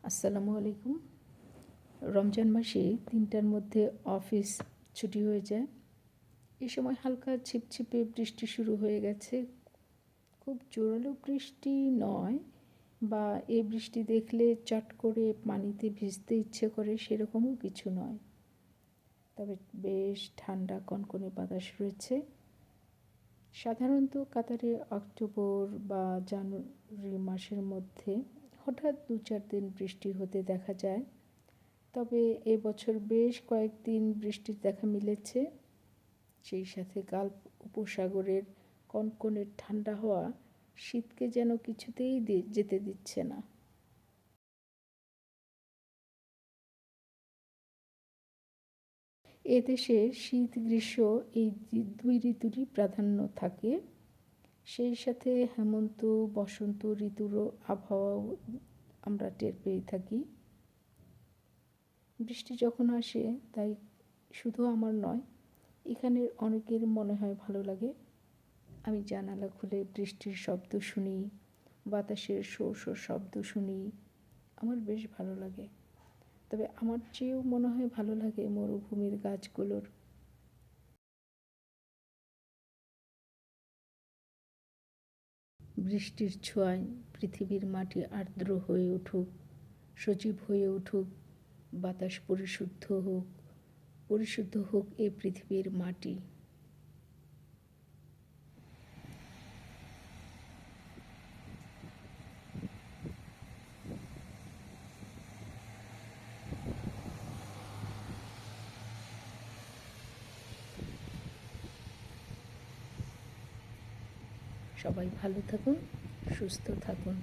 আসসালামু আলাইকুম। রমজান মাসে ৩টার মধ্যে অফিস ছুটি হয়ে যায়। এ সময় হালকা ছিপছিপে বৃষ্টি শুরু হয়ে গেছে। খুব জোরালো বৃষ্টি নয়, বা এই বৃষ্টি দেখলে চট করে পানিতে ভিজতে ইচ্ছে করে সেরকমও কিছু নয়। তবে বেশ ঠান্ডা কনকনে বাতাস রয়েছে। সাধারণত কাতারে অক্টোবর বা জানুয়ারি মাসের মধ্যে হঠাৎ ২-৪ দিন বৃষ্টি হতে দেখা যায়। তবে এবছর বেশ কয়েকদিন বৃষ্টির দেখা মিলেছে। সেই সাথে গালফ উপসাগরের কনকনে ঠান্ডা হাওয়া শীতকে যেন কিছুতেই যেতে দিচ্ছে না। এদেশে শীত গ্রীষ্ম এই দুই ঋতুরই প্রাধান্য থাকে। সেই সাথে হেমন্ত বসন্ত ঋতুরও আবহাওয়াও আমরা টের পেয়ে থাকি। বৃষ্টি যখন আসে তাই শুধু আমার নয়, এখানের অনেকের মনে হয় ভালো লাগে। আমি জানালা খুলে বৃষ্টির শব্দ শুনি, বাতাসের শো শো শব্দ শুনি, আমার বেশ ভালো লাগে। তবে আমার চেয়েও মনে হয় ভালো লাগে মরুভূমির গাছগুলোর। বৃষ্টির ছোঁয়ায় পৃথিবীর মাটি আর্দ্র হয়ে উঠুক, সজীব হয়ে উঠুক, বাতাস পরিশুদ্ধ হোক এই পৃথিবীর মাটি। সবাই ভালো থাকুন, সুস্থ থাকুন।